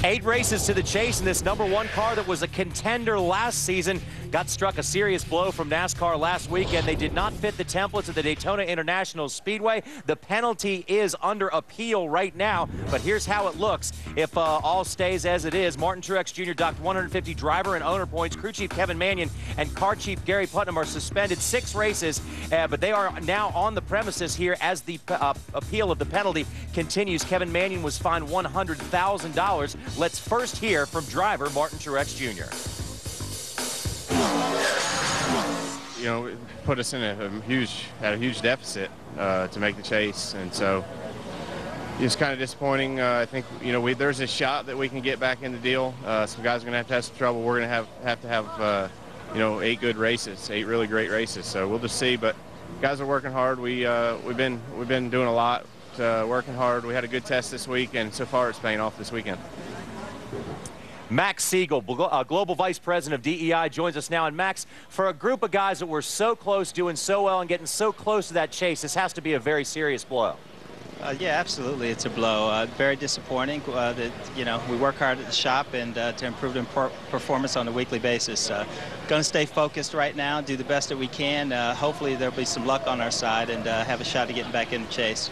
8 races to the chase in this #1 car that was a contender last season. Got struck a serious blow from NASCAR last weekend. They did not fit the templates of the Daytona International Speedway. The penalty is under appeal right now, but here's how it looks. If all stays as it is, Martin Truex Jr. docked 150 driver and owner points. Crew chief Kevin Manion and car chief Gary Putnam are suspended 6 races, but they are now on the premises here as the appeal of the penalty continues. Kevin Manion was fined $100,000. Let's first hear from driver Martin Truex Jr. You know, it put us in a huge deficit to make the chase, and so it's kind of disappointing. I think, you know, there's a shot that we can get back in the deal. Some guys are going to have some trouble. We're going to have to have you know, 8 good races, 8 really great races. So we'll just see. But guys are working hard. We've been doing a lot, working hard. We had a good test this week, and so far it's paying off this weekend. Max Seigel, Global Vice President of DEI, joins us now. And Max, for a group of guys that were so close, doing so well, and getting so close to that chase, this has to be a very serious blow. Yeah, absolutely, it's a blow. Very disappointing. That, you know, we work hard at the shop and to improve the performance on a weekly basis. Going to stay focused right now, do the best that we can. Hopefully there'll be some luck on our side and have a shot at getting back in the chase.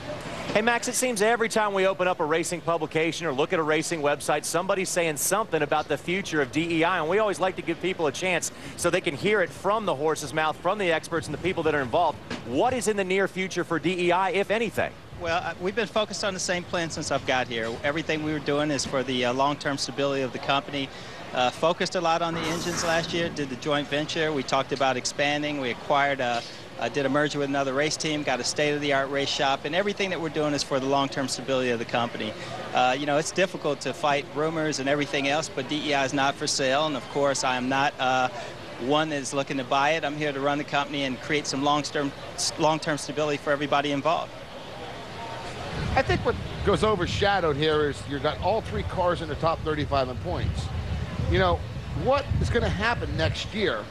Hey, Max, it seems every time we open up a racing publication or look at a racing website, somebody's saying something about the future of DEI, and we always like to give people a chance so they can hear it from the horse's mouth, from the experts and the people that are involved. What is in the near future for DEI, if anything? Well, we've been focused on the same plan since I've got here. Everything we were doing is for the long-term stability of the company. Focused a lot on the engines last year, did the joint venture. We talked about expanding. We acquired did a merger with another race team, got a state-of-the-art race shop, and everything that we're doing is for the long-term stability of the company. You know, it's difficult to fight rumors and everything else, but DEI is not for sale, and of course I am not one that is looking to buy it. I'm here to run the company and create some long-term stability for everybody involved. I think what goes overshadowed here is you've got all 3 cars in the top 35 in points. You know, what is going to happen next year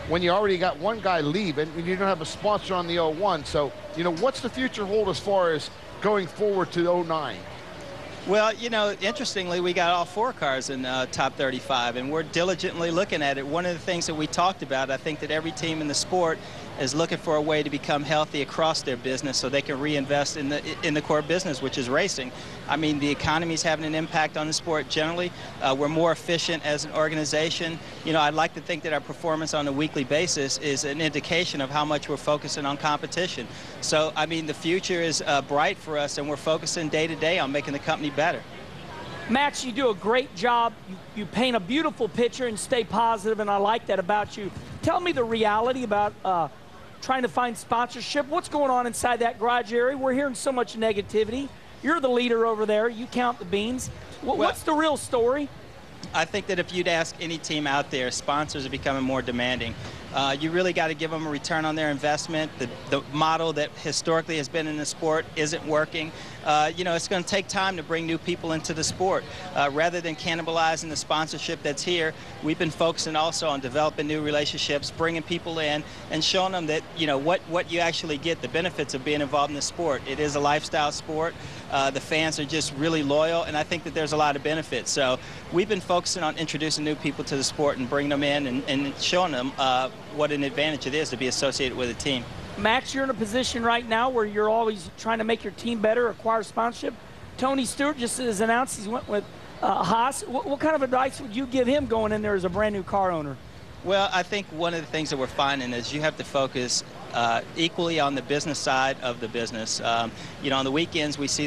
when you already got one guy leaving and you don't have a sponsor on the 01? So, you know, what's the future hold as far as going forward to 09? Well, you know, interestingly, we got all 4 cars in top 35, and we're diligently looking at it. One of the things that we talked about, I think that every team in the sport is looking for a way to become healthy across their business so they can reinvest in the core business, which is racing. I mean, the economy is having an impact on the sport generally. We're more efficient as an organization. You know, I'd like to think that our performance on a weekly basis is an indication of how much we're focusing on competition. So, I mean, the future is bright for us, and we're focusing day to day on making the company better. Max, you do a great job. You paint a beautiful picture and stay positive, and I like that about you. Tell me the reality about trying to find sponsorship. What's going on inside that garage area? We're hearing so much negativity. You're the leader over there. You count the beans. What's the real story? I think that if you'd ask any team out there, sponsors are becoming more demanding. You really got to give them a return on their investment. The model that historically has been in the sport isn't working. You know, it's going to take time to bring new people into the sport. Rather than cannibalizing the sponsorship that's here, we've been focusing also on developing new relationships, bringing people in, and showing them that, you know, what you actually get, the benefits of being involved in the sport. It is a lifestyle sport. The fans are just really loyal, and I think that there's a lot of benefits. So we've been focusing on introducing new people to the sport and bringing them in and showing them what an advantage it is to be associated with a team. Max, you're in a position right now where you're always trying to make your team better, acquire sponsorship. Tony Stewart just has announced he's went with Haas. What kind of advice would you give him going in there as a brand new car owner? Well, I think one of the things that we're finding is you have to focus equally on the business side of the business. You know, on the weekends we see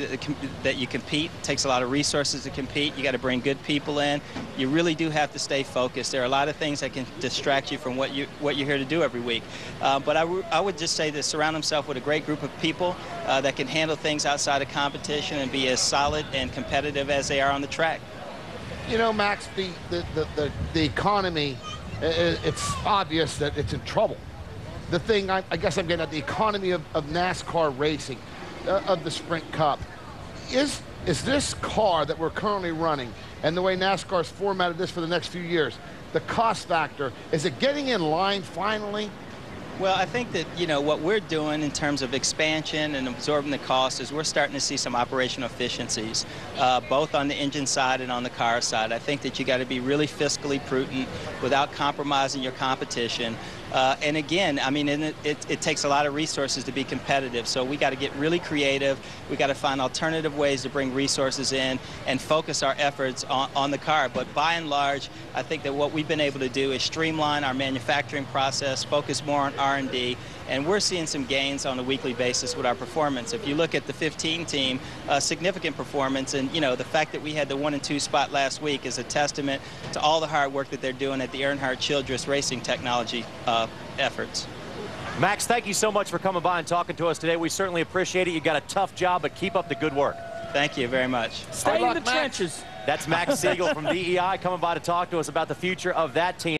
that you compete. It takes a lot of resources to compete. You got to bring good people in. You really do have to stay focused. There are a lot of things that can distract you from what you're here to do every week. But I would just say to surround himself with a great group of people that can handle things outside of competition and be as solid and competitive as they are on the track. You know, Max, the economy, it's obvious that it's in trouble. The thing I guess I'm getting at, the economy of NASCAR racing, of the Sprint Cup, is this car that we're currently running and the way NASCAR's formatted this for the next few years, the cost factor, is it getting in line finally Well, I think that, you know, what we're doing in terms of expansion and absorbing the cost is we're starting to see some operational efficiencies, both on the engine side and on the car side. I think that you got to be really fiscally prudent without compromising your competition. And again, I mean, it takes a lot of resources to be competitive. So we got to get really creative. We got to find alternative ways to bring resources in and focus our efforts on the car. But by and large, I think that what we've been able to do is streamline our manufacturing process, focus more on R&D, and we're seeing some gains on a weekly basis with our performance. If you look at the 15 team, significant performance, and you know, the fact that we had the 1 and 2 spot last week is a testament to all the hard work that they're doing at the Earnhardt Childress Racing Technology efforts. Max, thank you so much for coming by and talking to us today. We certainly appreciate it. You got a tough job, but keep up the good work. Thank you very much. Stay in the trenches. That's Max Seigel from DEI coming by to talk to us about the future of that team.